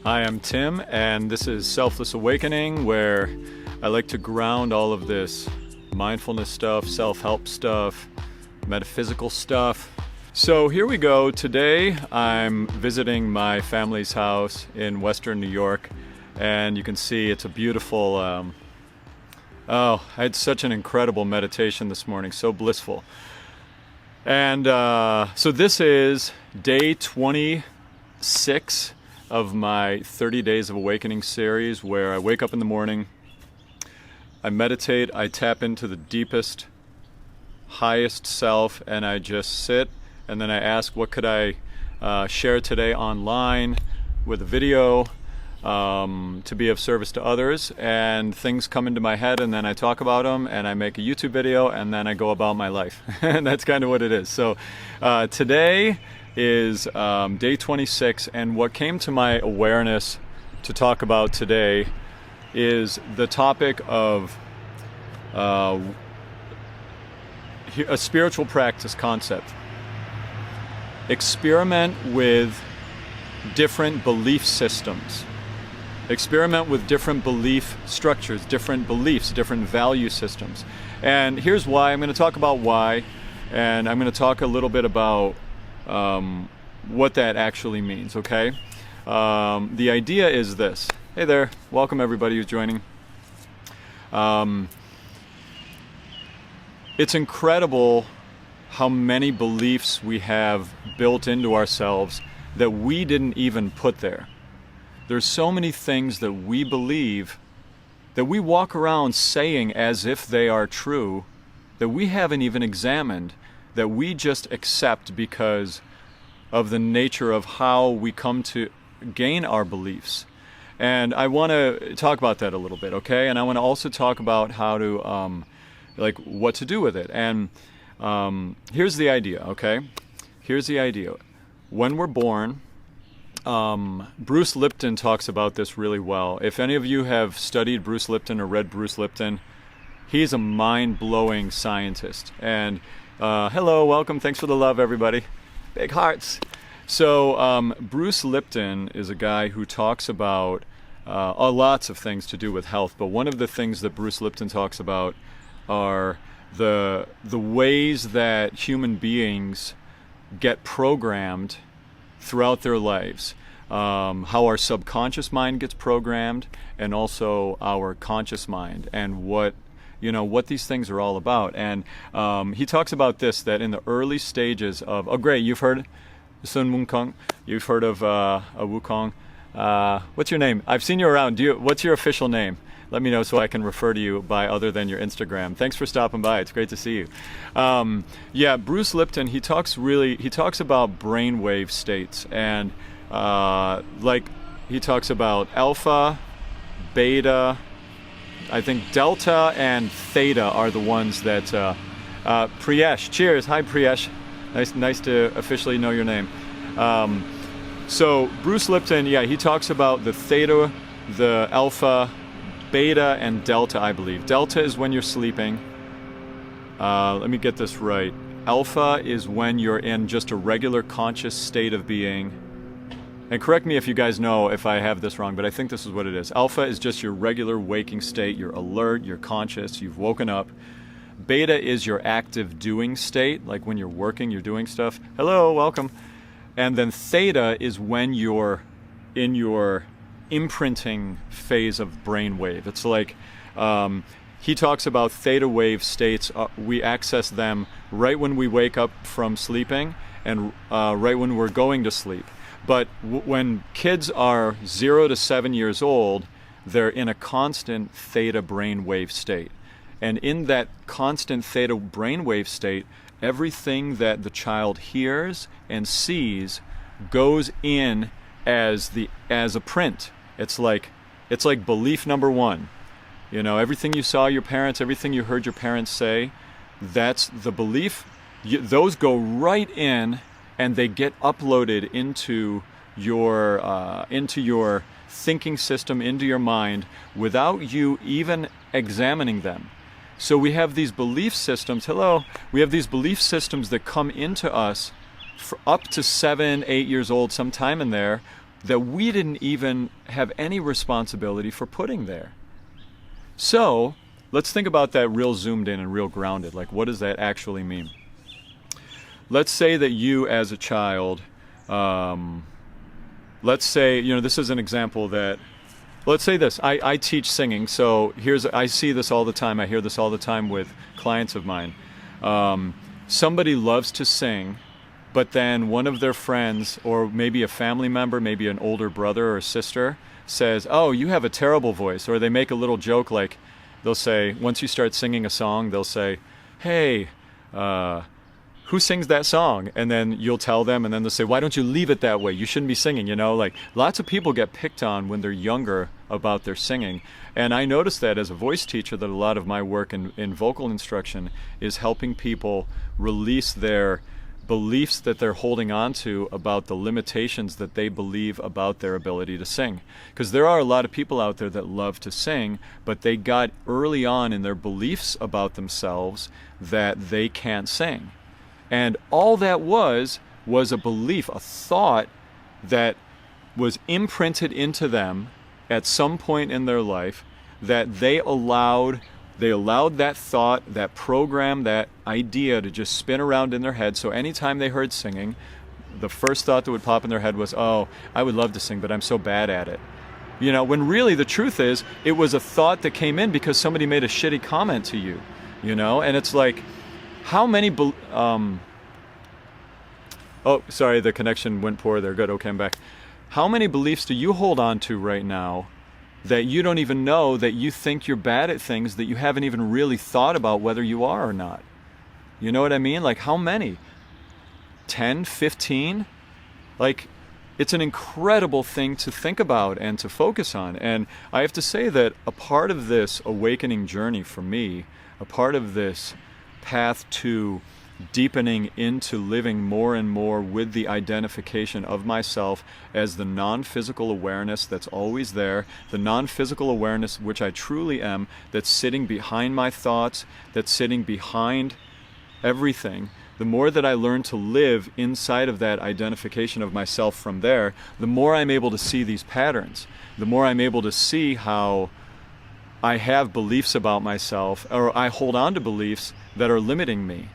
Hi, I'm Tim, and this is Selfless Awakening, where I like to ground all of this mindfulness stuff, self-help stuff, metaphysical stuff. So here we go. Today I'm visiting my family's house in Western New York, and you can see it's a beautiful, I had such an incredible meditation this morning, so blissful. And so this is day 26 of my 30 Days of Awakening series, where I wake up in the morning, I meditate, I tap into the deepest, highest self, and I just sit, and then I ask, what could I share today online with a video to be of service to others, and things come into my head, and then I talk about them, and I make a YouTube video, and then I go about my life. And that's kind of what it is. So today is day 26, and what came to my awareness to talk about today is the topic of a spiritual practice concept. Experiment with different belief systems. Experiment with different belief structures, different beliefs, different value systems. And here's why. I'm going to talk about why, and I'm going to talk a little bit about what that actually means, okay? The idea is this. Hey there, welcome everybody who's joining. It's incredible how many beliefs we have built into ourselves that we didn't even put there. There's so many things that we believe that we walk around saying as if they are true, that we haven't even examined, that we just accept because of the nature of how we come to gain our beliefs. And I want to talk about that a little bit, okay? And I want to also talk about how to, what to do with it. And here's the idea, okay? Here's the idea. When we're born, Bruce Lipton talks about this really well. If any of you have studied Bruce Lipton or read Bruce Lipton, he's a mind-blowing scientist. And hello, welcome, thanks for the love, everybody. Big hearts. So Bruce Lipton is a guy who talks about lots of things to do with health, but one of the things that Bruce Lipton talks about are the ways that human beings get programmed throughout their lives. How our subconscious mind gets programmed, and also our conscious mind, and what these things are all about. And he talks about this, that in the early stages of, oh great, you've heard Sun Wukong, you've heard of Wukong. What's your name? I've seen you around. What's your official name? Let me know so I can refer to you by other than your Instagram. Thanks for stopping by. It's great to see you. Bruce Lipton, he talks about brainwave states, and he talks about alpha, beta, I think delta and theta are the ones that Priyesh, cheers. Hi Priyesh. Nice to officially know your name. So Bruce Lipton, he talks about the theta, the alpha, beta, and delta, I believe. Delta is when you're sleeping. Let me get this right. Alpha is when you're in just a regular conscious state of being. And correct me if you guys know if I have this wrong, but I think this is what it is. Alpha is just your regular waking state. You're alert, you're conscious, you've woken up. Beta is your active doing state, like when you're working, you're doing stuff. Hello, welcome. And then theta is when you're in your imprinting phase of brainwave. It's like, he talks about theta wave states. We access them right when we wake up from sleeping, and right when we're going to sleep. But when kids are 0 to 7 years old, they're in a constant theta brainwave state. And in that constant theta brainwave state, everything that the child hears and sees goes in as a print. It's like belief number one. Everything you saw your parents, everything you heard your parents say, that's the belief. Those go right in, and they get uploaded into your thinking system, into your mind, without you even examining them. So we have these belief systems. We have these belief systems that come into us for up to 7, 8 years old, sometime in there, that we didn't even have any responsibility for putting there. So let's think about that real zoomed in and real grounded. Like, what does that actually mean? Let's say that you as a child, let's say, this is an example that, let's say this, I teach singing, so I see this all the time, I hear this all the time with clients of mine. Somebody loves to sing, but then one of their friends, or maybe a family member, maybe an older brother or sister, says, "Oh, you have a terrible voice," or they make a little joke like, they'll say, once you start singing a song, they'll say, "Hey, who sings that song?" And then you'll tell them, and then they'll say, "Why don't you leave it that way? You shouldn't be singing," Like, lots of people get picked on when they're younger about their singing. And I noticed that as a voice teacher, that a lot of my work in vocal instruction is helping people release their beliefs that they're holding on to about the limitations that they believe about their ability to sing. Because there are a lot of people out there that love to sing, but they got early on in their beliefs about themselves that they can't sing. And all that was a belief, a thought that was imprinted into them at some point in their life, that they allowed that thought, that program, that idea to just spin around in their head. So anytime they heard singing, the first thought that would pop in their head was, "Oh, I would love to sing, but I'm so bad at it." When really the truth is, it was a thought that came in because somebody made a shitty comment to you, And it's like, how many... Oh, sorry, the connection went poor there. Good, okay, I'm back. How many beliefs do you hold on to right now that you don't even know, that you think you're bad at things that you haven't even really thought about whether you are or not? You know what I mean? Like, how many? 10, 15? Like, it's an incredible thing to think about and to focus on. And I have to say that a part of this awakening journey for me, a part of this path to deepening into living more and more with the identification of myself as the non-physical awareness that's always there, the non-physical awareness which I truly am, that's sitting behind my thoughts, that's sitting behind everything. The more that I learn to live inside of that identification of myself from there, the more I'm able to see these patterns, the more I'm able to see how I have beliefs about myself, or I hold on to beliefs that are limiting me.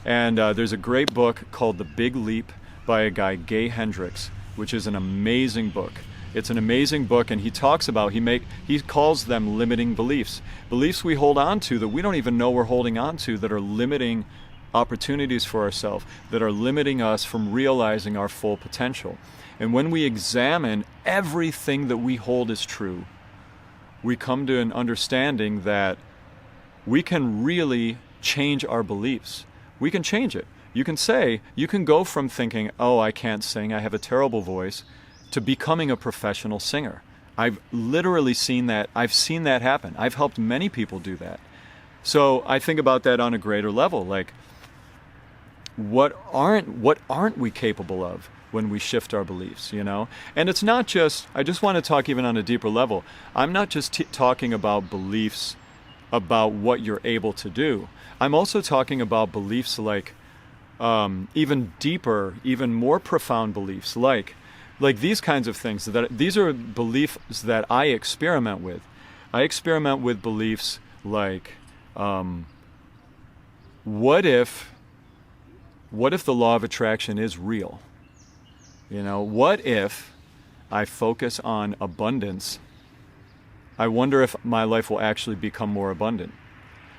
And there's a great book called The Big Leap by a guy, Gay Hendricks, which is an amazing book. It's an amazing book, and he talks about, he calls them limiting beliefs. Beliefs we hold on to that we don't even know we're holding on to, that are limiting opportunities for ourselves, that are limiting us from realizing our full potential. And when we examine everything that we hold as true, we come to an understanding that we can really change our beliefs. We can change it. You can go from thinking, "Oh, I can't sing, I have a terrible voice," to becoming a professional singer. I've literally seen that. I've seen that happen. I've helped many people do that. So I think about that on a greater level. Like, what aren't we capable of when we shift our beliefs, And it's not just, I just want to talk even on a deeper level. I'm not just talking about beliefs about what you're able to do. I'm also talking about beliefs like even deeper, even more profound beliefs, like these kinds of things. These are beliefs that I experiment with. I experiment with beliefs like, what if the law of attraction is real? What if I focus on abundance? I wonder if my life will actually become more abundant.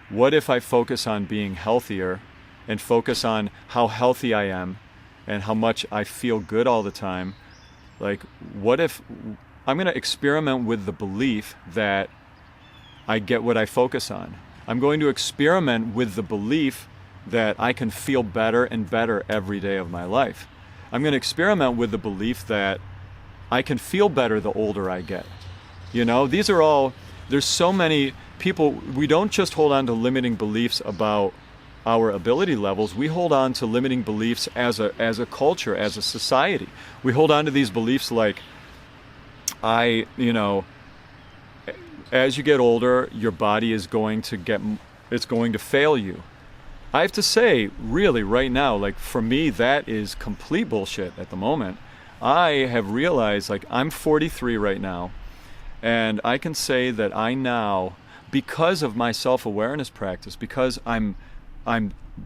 What if I focus on being healthier and focus on how healthy I am and how much I feel good all the time? Like, what if I'm going to experiment with the belief that I get what I focus on? I'm going to experiment with the belief that I can feel better and better every day of my life. I'm going to experiment with the belief that I can feel better the older I get. These are all, there's so many people, we don't just hold on to limiting beliefs about our ability levels, we hold on to limiting beliefs as a culture, as a society. We hold on to these beliefs like, as you get older, your body is going to fail you. I have to say, really, right now, like, for me, that is complete bullshit at the moment. I have realized, like, I'm 43 right now, and I can say that I now, because of my self-awareness practice, because I'm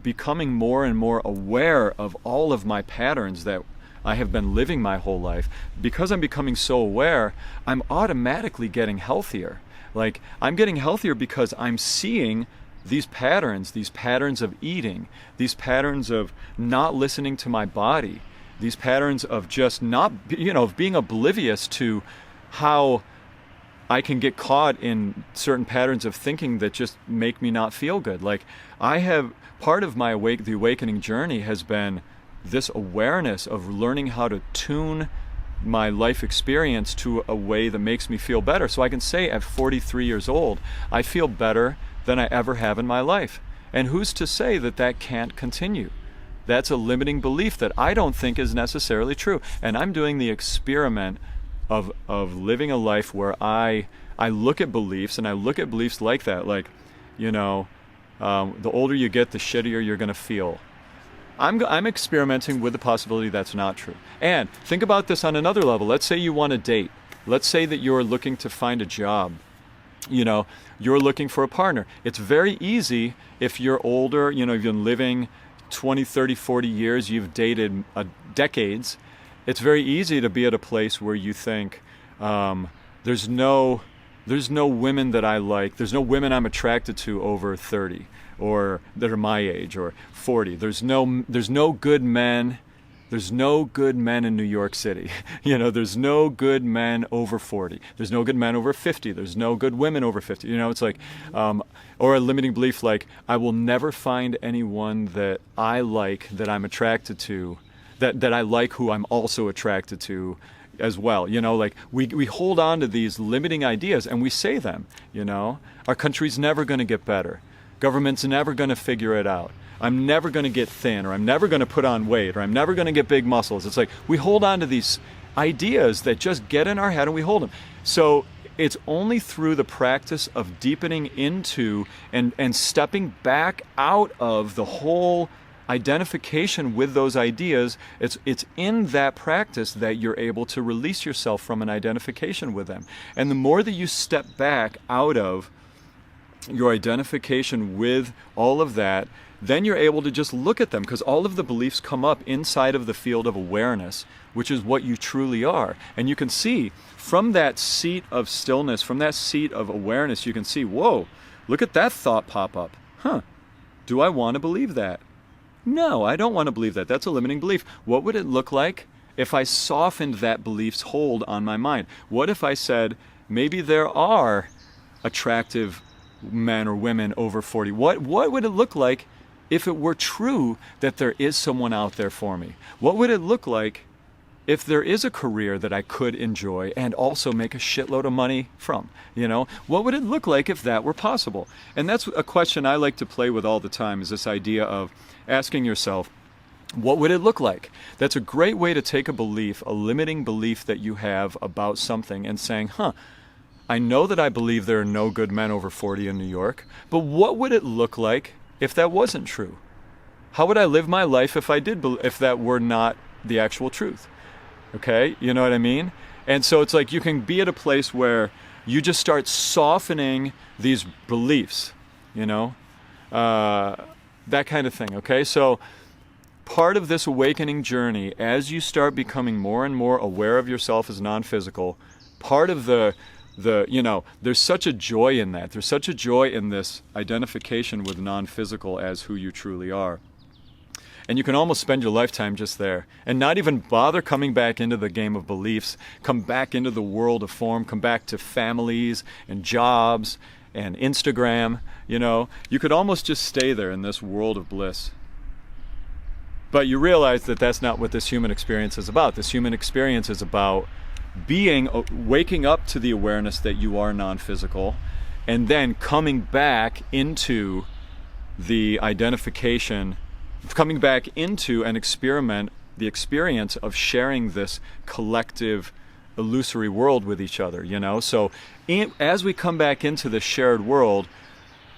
becoming more and more aware of all of my patterns that I have been living my whole life, because I'm becoming so aware, I'm automatically getting healthier. Like, I'm getting healthier because I'm seeing these patterns of eating, these patterns of not listening to my body, these patterns of just not, of being oblivious to how I can get caught in certain patterns of thinking that just make me not feel good. Like, part of my the awakening journey has been this awareness of learning how to tune my life experience to a way that makes me feel better. So I can say at 43 years old, I feel better than I ever have in my life. And who's to say that that can't continue? That's a limiting belief that I don't think is necessarily true. And I'm doing the experiment of living a life where I look at beliefs, and I look at beliefs like that, like, the older you get, the shittier you're going to feel. I'm experimenting with the possibility that's not true. And think about this on another level. Let's say you want to date. Let's say that you're looking to find a job. You're looking for a partner. It's very easy if you're older, you've been living 20, 30, 40 years, you've dated decades. It's very easy to be at a place where you think, there's no women that I like, there's no women I'm attracted to over 30 or that are my age or 40. There's no good men. There's no good men in New York City. There's no good men over 40. There's no good men over 50. There's no good women over 50. It's like, or a limiting belief like, I will never find anyone that I like, that I'm attracted to, that I like, who I'm also attracted to as well. Like we hold on to these limiting ideas and we say them, our country's never going to get better. Government's never going to figure it out. I'm never going to get thin, or I'm never going to put on weight, or I'm never going to get big muscles. It's like we hold on to these ideas that just get in our head and we hold them. So it's only through the practice of deepening into and stepping back out of the whole identification with those ideas, it's in that practice that you're able to release yourself from an identification with them. And the more that you step back out of your identification with all of that, then you're able to just look at them, because all of the beliefs come up inside of the field of awareness, which is what you truly are. And you can see from that seat of stillness, from that seat of awareness, you can see, whoa, look at that thought pop up. Do I want to believe that? No, I don't want to believe that. That's a limiting belief. What would it look like if I softened that belief's hold on my mind? What if I said, maybe there are attractive men or women over 40? What would it look like if it were true that there is someone out there for me? What would it look like if there is a career that I could enjoy and also make a shitload of money from? What would it look like if that were possible? And that's a question I like to play with all the time, is this idea of asking yourself, what would it look like? That's a great way to take a belief, a limiting belief that you have about something, and saying, I know that I believe there are no good men over 40 in New York, but what would it look like if that wasn't true? How would I live my life if if that were not the actual truth? Okay, you know what I mean? And so it's like you can be at a place where you just start softening these beliefs, that kind of thing, okay? So part of this awakening journey, as you start becoming more and more aware of yourself as non-physical, part of there's such a joy in that. There's such a joy in this identification with non-physical as who you truly are. And you can almost spend your lifetime just there and not even bother coming back into the game of beliefs, come back into the world of form, come back to families and jobs and Instagram. You could almost just stay there in this world of bliss. But you realize that that's not what this human experience is about. This human experience is about waking up to the awareness that you are non-physical, and then coming back into the identification, coming back into an experiment, the experience of sharing this collective illusory world with each other, So as we come back into the shared world,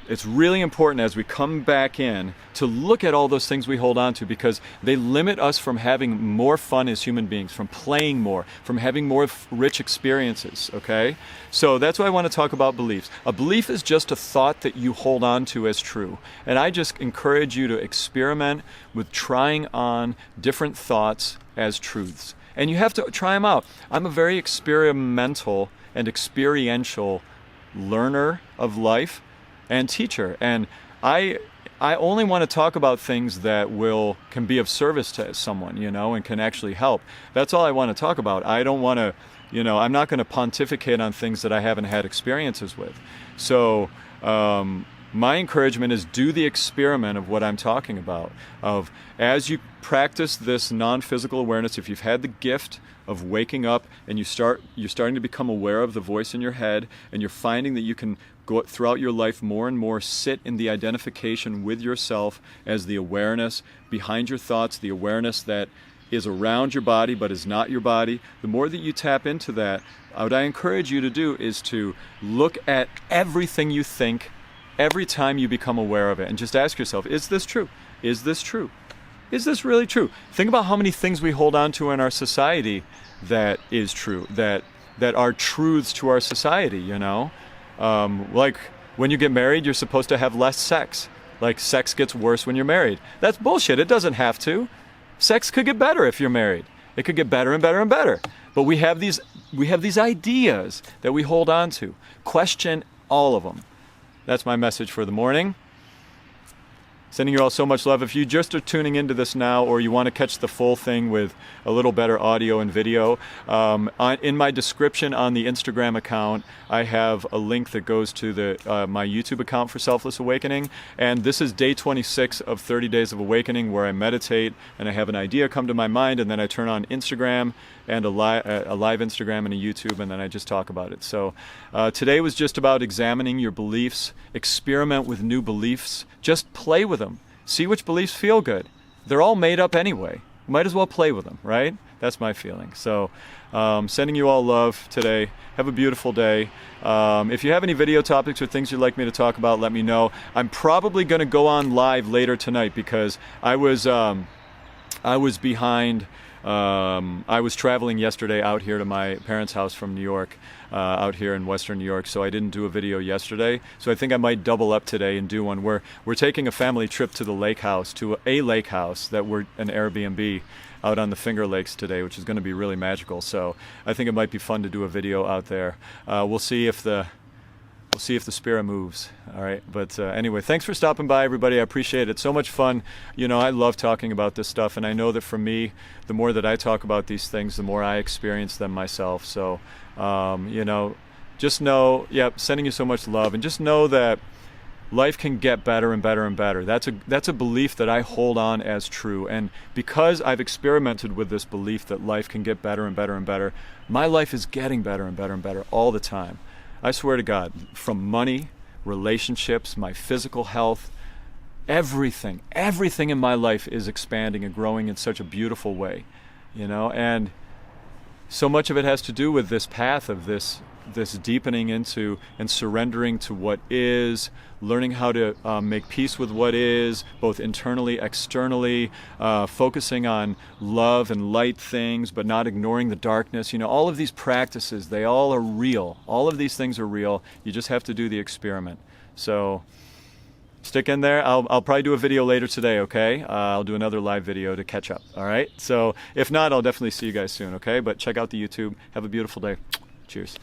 it's really important as we come back in to look at all those things we hold on to, because they limit us from having more fun as human beings, from playing more, from having more rich experiences, okay? So that's why I want to talk about beliefs. A belief is just a thought that you hold on to as true. And I just encourage you to experiment with trying on different thoughts as truths. And you have to try them out. I'm a very experimental and experiential learner of life and teacher, and I only want to talk about things that can be of service to someone, and can actually help. That's all I want to talk about. I don't want to, I'm not going to pontificate on things that I haven't had experiences with. So my encouragement is do the experiment of what I'm talking about. Of as you practice this non-physical awareness, if you've had the gift of waking up and you're starting to become aware of the voice in your head, and you're finding that you can go throughout your life more and more sit in the identification with yourself as the awareness behind your thoughts, the awareness that is around your body but is not your body. The more that you tap into that, what I encourage you to do is to look at everything you think every time you become aware of it, and just ask yourself, is this true? Is this true? Is this really true? Think about how many things we hold on to in our society that is true, that are truths to our society, like when you get married, you're supposed to have less sex. Like sex gets worse when you're married. That's bullshit. It doesn't have to. Sex could get better if you're married. It could get better and better and better. But we have these ideas that we hold on to. Question all of them. That's my message for the morning. Sending you all so much love. If you just are tuning into this now, or you want to catch the full thing with a little better audio and video, in my description on the Instagram account, I have a link that goes to my YouTube account for Selfless Awakening. And this is day 26 of 30 Days of Awakening, where I meditate and I have an idea come to my mind, and then I turn on Instagram and a live Instagram and a YouTube, and then I just talk about it. So today was just about examining your beliefs, experiment with new beliefs, just play with them. See which beliefs feel good. They're all made up anyway. Might as well play with them, right? That's my feeling. So sending you all love today. Have a beautiful day. If you have any video topics or things you'd like me to talk about, let me know. I'm probably going to go on live later tonight because I was behind. I was traveling yesterday out here to my parents' house from New York, out here in Western New York, so I didn't do a video yesterday. So I think I might double up today and do one. We're taking a family trip to a lake house that we're an Airbnb out on the Finger Lakes today, which is going to be really magical. So I think it might be fun to do a video out there. We'll see if the spirit moves. All right. But anyway, thanks for stopping by, everybody. I appreciate it. It's so much fun. I love talking about this stuff. And I know that for me, the more that I talk about these things, the more I experience them myself. So, just know, sending you so much love. And just know that life can get better and better and better. That's a belief that I hold on as true. And because I've experimented with this belief that life can get better and better and better, my life is getting better and better and better all the time. I swear to God, from money, relationships, my physical health, everything in my life is expanding and growing in such a beautiful way, and so much of it has to do with this path of this deepening into and surrendering to what is, learning how to make peace with what is, both internally, externally, focusing on love and light things, but not ignoring the darkness. All of these practices, they all are real. All of these things are real. You just have to do the experiment. So stick in there. I'll probably do a video later today, okay? I'll do another live video to catch up, all right? So if not, I'll definitely see you guys soon, okay? But check out the YouTube. Have a beautiful day. Cheers.